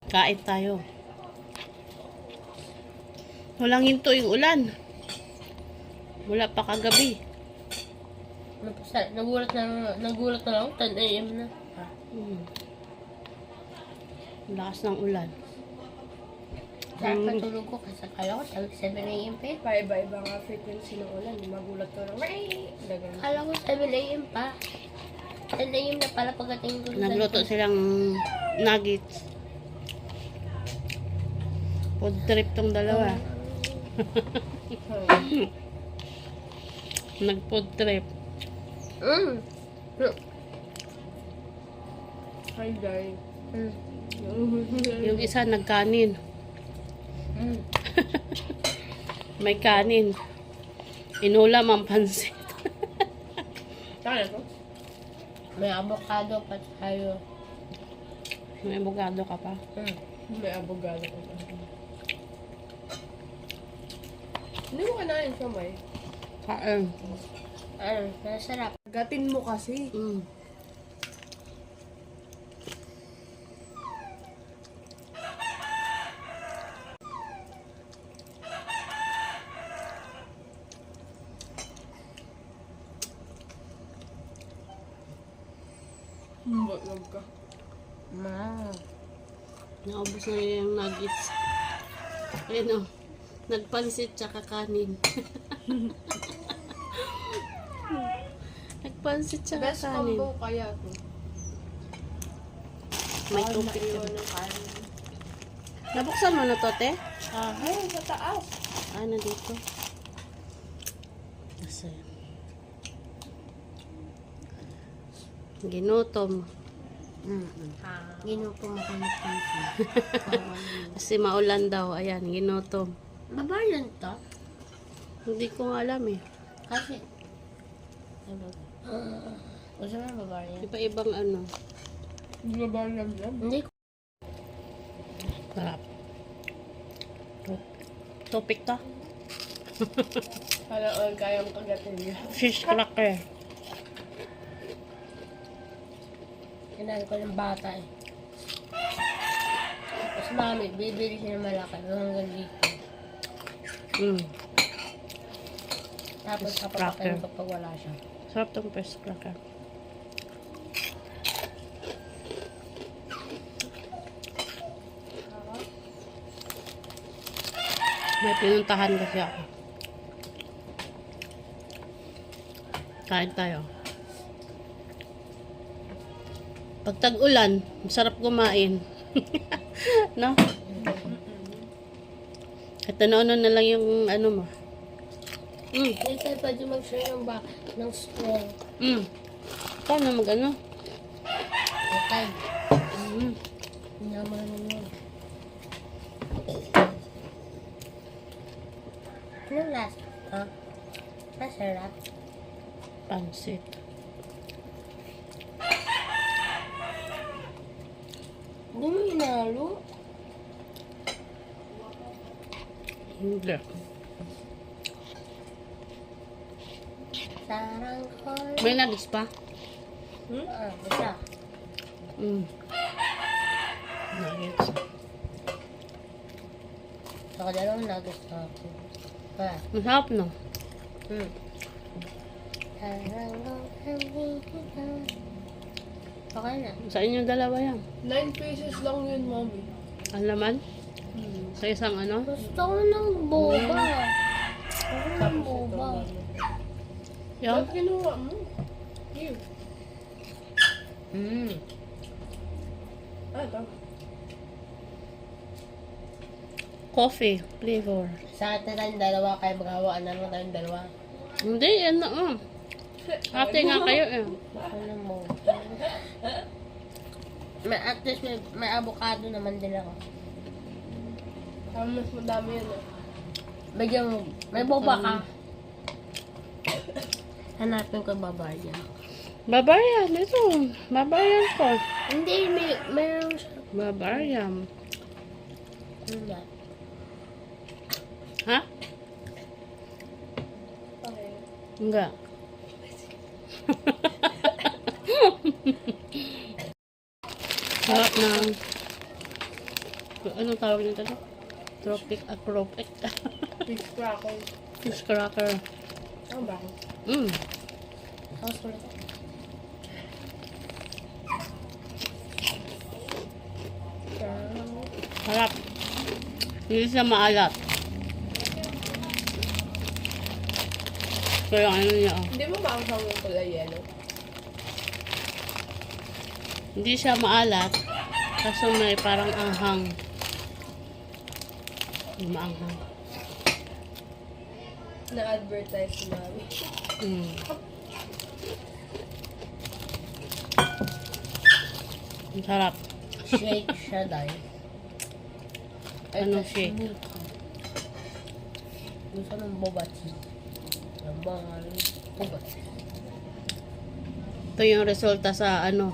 Kain tayo. Walang hinto yung ulan. Wala pa kagabi. Nagulat na lang, 10 a.m. na. Lakas ng ulan. Saan patulog ko kasi kala ko 7 a.m. pa yun. Paiba-iba nga frequency ng ulan. Magulat ko lang. Kala ko 7 a.m. pa. 10 a.m. na pala pagdating ko. Nagluto silang nuggets. Food trip tong dalawa. Nag-food trip. Hi guys. Yung isa nagkanin. May kanin. Inulam ang pansit. Kaya ko? May avocado pa tayo. May abogado ka pa. May abogado ko. Hindi mo kanain siya, May. Kain. Masarap. Gatin mo kasi. Ba't ka? Naubos na yung nuggets. Ayun o. Nagpansit tsaka kanin. Nagpansit tsaka Best kanin. combo kaya to. May tupik Ayaw yun. ng kanin. Nabuksan mo na to, te? Ay, sa taas. Ah, nandito. Kasi. Ginutom. Ginutom ako ng pansin. Kasi maulan daw. Ayan, ginutom. Babayan to? Hindi ko nga alam eh. Kasi, gusto mo yung babayan? Iba-ibang ano. Hindi ba ba lang yan? Hindi ko. Sarap. Topic to. Kala all kayang kagatin niya. Fish cracker. Kinain ko ng bata eh. Tapos mami, bibili siya ng malaki. Hanggang dito. Tapos Fish kapapakain cracker. ko pag wala siya. Sarap tong fish cracker. May pinuntahan kasi ako. Kain tayo. Pag tag-ulan, masarap kumain. No? At ano na lang yung ano mo. Next time pwede mag-share ng straw. Paano mag-ano? Okay. Naman yun. Anong last? Masarap. Pansit. Hindi mo hinalo? Hindi. Sarang ko. May nuggets pa? Isa. Nuggets. Saka dalawang nuggets na ako. Masarap no? Sarang ko. Okay na. Sa inyo dalawa yan. 9 pesos lang yun, Mami. Ang laman? Sa isang ano? Gusto ko ng boba. Gusto ko ng boba. Yan? Ba't kinuha mo? Here. Ito. Coffee flavor. Sa atin tayong dalawa, kaya magawaan na lang tayong dalawa. Hindi, yan na. Ate nga kayo eh. Gusto ng boba. At least may avocado naman din ako. Mas madami yun eh. Bigyan mo, may boba ka. Hanapin ko babayan. Babayan, ito. Babayan ko. Hindi, mayroon siya. Babayan. Hindi. Ha? Okay. Enggak. Sarap na. Anong tawag nito? Tropic, tropic. Fish crackle. Fish cracker. Ano ba? Mm. Tapos ulit. Harap. Hindi siya maalat. Kaya ano niya, oh. Hindi mo maanghang yung kulay yellow? Hindi siya maalat. Kaso may parang anghang. Hindi maanghang. Na-advertise si Mami. Mm. Ang sarap. Shake siya dahil. Anong shake? Gusto ng boba tea. Yung mga boba tea. Ito yung resulta sa ano.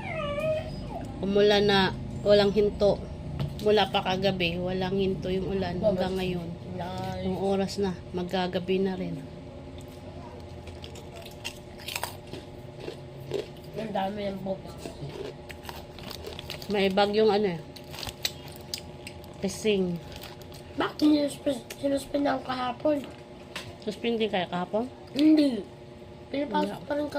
Umulan na walang hinto. Mula pa kagabi, walang hinto yung ulan hanggang ngayon. Nice. Yung oras na, maggagabi na rin. Ang dami ng boba tea. May bagyong ano eh. Kasing. Bakit sinuspend ako kahapon? Suspindi kaya kahapon? Hindi. Pinapasok pa rin